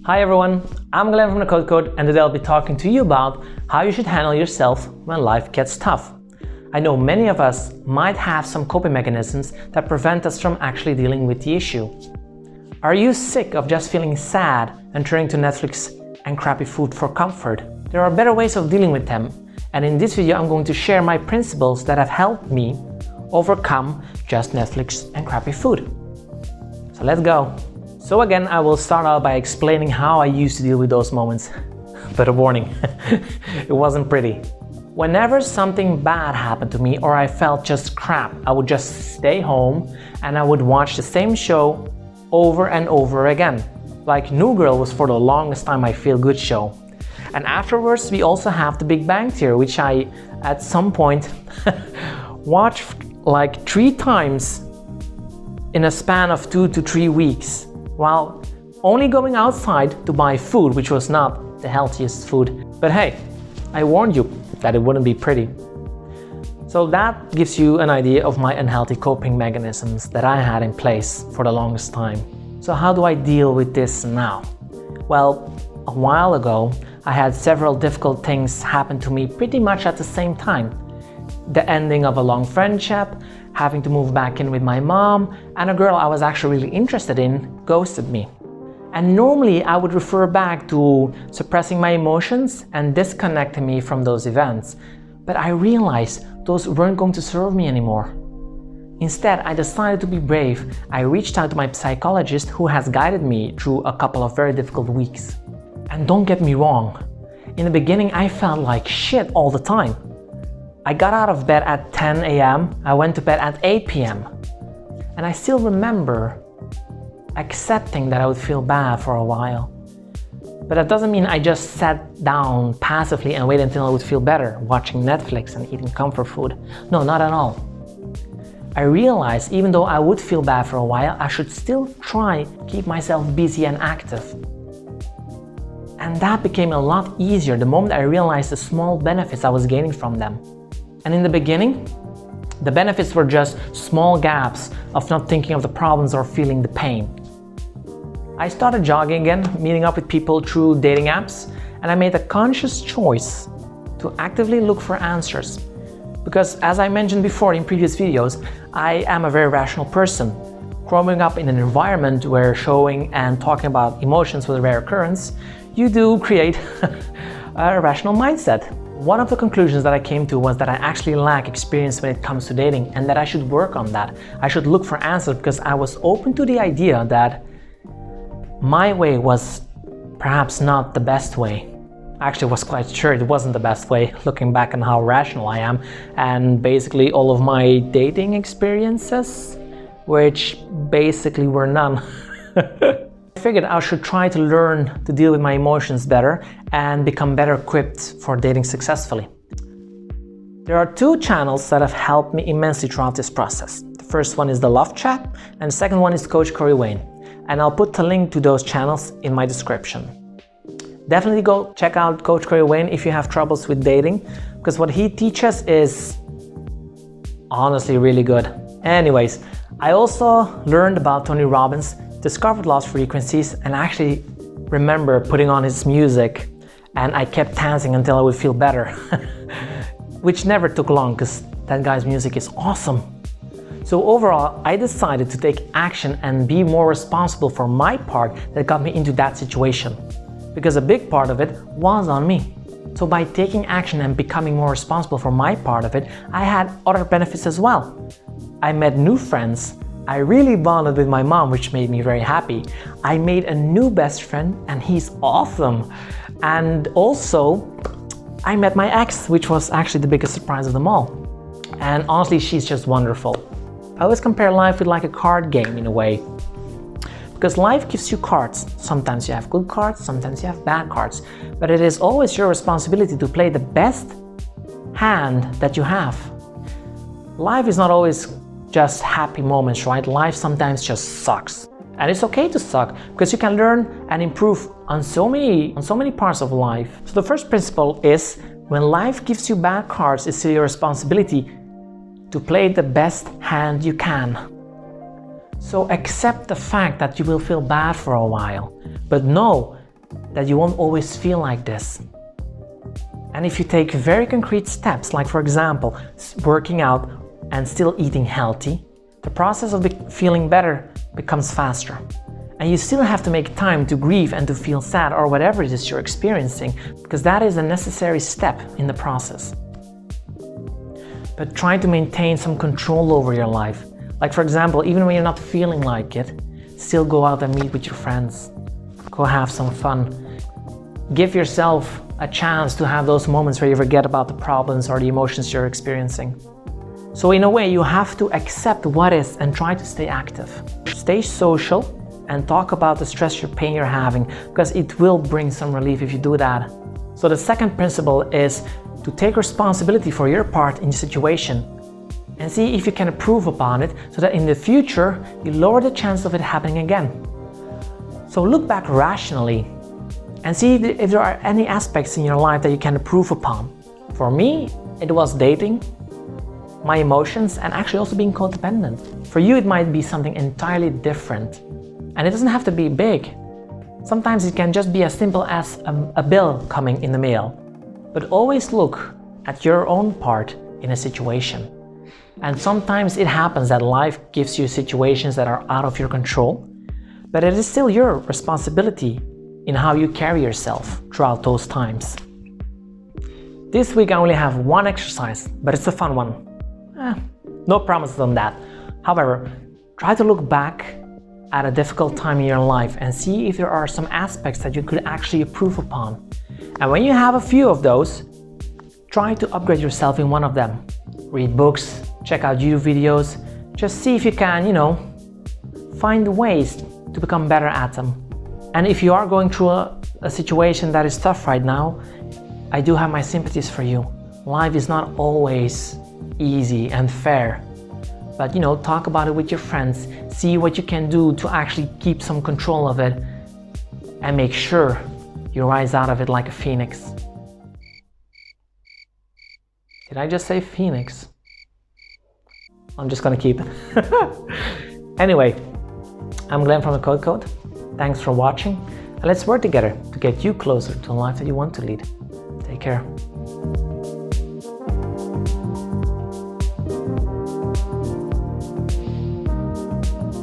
Hi everyone, I'm Glenn from the Code, and today I'll be talking to you about how you should handle yourself when life gets tough. I know many of us might have some coping mechanisms that prevent us from actually dealing with the issue. Are you sick of just feeling sad and turning to Netflix and crappy food for comfort? There are better ways of dealing with them, and in this video I'm going to share my principles that have helped me overcome just Netflix and crappy food. So let's go. So again, I will start out by explaining how I used to deal with those moments. But a warning, it wasn't pretty. Whenever something bad happened to me or I felt just crap, I would just stay home and I would watch the same show over and over again. Like New Girl was for the longest time my feel-good show. And afterwards we also have The Big Bang Theory, which I at some point watched like 3 times in a span of 2 to 3 weeks. While only going outside to buy food, which was not the healthiest food. But hey, I warned you that it wouldn't be pretty. So that gives you an idea of my unhealthy coping mechanisms that I had in place for the longest time. So how do I deal with this now? Well, a while ago, I had several difficult things happen to me pretty much at the same time. The ending of a long friendship, having to move back in with my mom, and a girl I was actually really interested in ghosted me. And normally I would refer back to suppressing my emotions and disconnecting me from those events. But I realized those weren't going to serve me anymore. Instead, I decided to be brave. I reached out to my psychologist who has guided me through a couple of very difficult weeks. And don't get me wrong, in the beginning I felt like shit all the time. I got out of bed at 10 a.m. I went to bed at 8 p.m. And I still remember accepting that I would feel bad for a while. But that doesn't mean I just sat down passively and waited until I would feel better, watching Netflix and eating comfort food. No, not at all. I realized even though I would feel bad for a while, I should still try to keep myself busy and active. And that became a lot easier the moment I realized the small benefits I was gaining from them. And in the beginning, the benefits were just small gaps of not thinking of the problems or feeling the pain. I started jogging again, meeting up with people through dating apps, and I made a conscious choice to actively look for answers. Because as I mentioned before in previous videos, I am a very rational person. Growing up in an environment where showing and talking about emotions was a rare occurrence, you do create a rational mindset. One of the conclusions that I came to was that I actually lack experience when it comes to dating and that I should work on that. I should look for answers because I was open to the idea that my way was perhaps not the best way. I actually was quite sure it wasn't the best way, looking back on how rational I am and basically all of my dating experiences, which basically were none. I figured I should try to learn to deal with my emotions better and become better equipped for dating successfully. There are 2 channels that have helped me immensely throughout this process. The first one is the Love Chat and the second one is Coach Corey Wayne. And I'll put the link to those channels in my description. Definitely go check out Coach Corey Wayne if you have troubles with dating, because what he teaches is honestly really good. Anyways, I also learned about Tony Robbins, discovered lost frequencies, and I actually remember putting on his music and I kept dancing until I would feel better. Which never took long because that guy's music is awesome. So overall, I decided to take action and be more responsible for my part that got me into that situation. Because a big part of it was on me. So by taking action and becoming more responsible for my part of it, I had other benefits as well. I met new friends. I really bonded with my mom, which made me very happy. I made a new best friend and he's awesome. And also, I met my ex, which was actually the biggest surprise of them all. And honestly, she's just wonderful. I always compare life with like a card game in a way. Because life gives you cards. Sometimes you have good cards, sometimes you have bad cards. But it is always your responsibility to play the best hand that you have. Life is not always just happy moments, right? Life sometimes just sucks. And it's okay to suck because you can learn and improve on so many parts of life. So the first principle is when life gives you bad cards, it's your responsibility to play the best hand you can. So accept the fact that you will feel bad for a while, but know that you won't always feel like this. And if you take very concrete steps, like for example, working out and still eating healthy, the process of feeling better becomes faster. And you still have to make time to grieve and to feel sad or whatever it is you're experiencing, because that is a necessary step in the process. But try to maintain some control over your life. Like for example, even when you're not feeling like it, still go out and meet with your friends. Go have some fun. Give yourself a chance to have those moments where you forget about the problems or the emotions you're experiencing. So in a way, you have to accept what is and try to stay active. Stay social and talk about the stress or pain you're having, because it will bring some relief if you do that. So the second principle is to take responsibility for your part in the situation and see if you can improve upon it so that in the future you lower the chance of it happening again. So look back rationally and see if there are any aspects in your life that you can improve upon. For me, it was dating, my emotions, and actually also being codependent. For you, it might be something entirely different. And it doesn't have to be big. Sometimes it can just be as simple as a bill coming in the mail. But always look at your own part in a situation. And sometimes it happens that life gives you situations that are out of your control, but it is still your responsibility in how you carry yourself throughout those times. This week I only have one exercise, but it's a fun one. No promises on that. However, try to look back at a difficult time in your life and see if there are some aspects that you could actually improve upon. And when you have a few of those, try to upgrade yourself in one of them. Read books, check out YouTube videos, just see if you can, find ways to become better at them. And if you are going through a situation that is tough right now, I do have my sympathies for you. Life is not always easy and fair. But talk about it with your friends, see what you can do to actually keep some control of it, and make sure you rise out of it like a phoenix. Did I just say phoenix? I'm just gonna keep it. Anyway, I'm Glenn from the Code. Thanks for watching, and let's work together to get you closer to the life that you want to lead. Take care.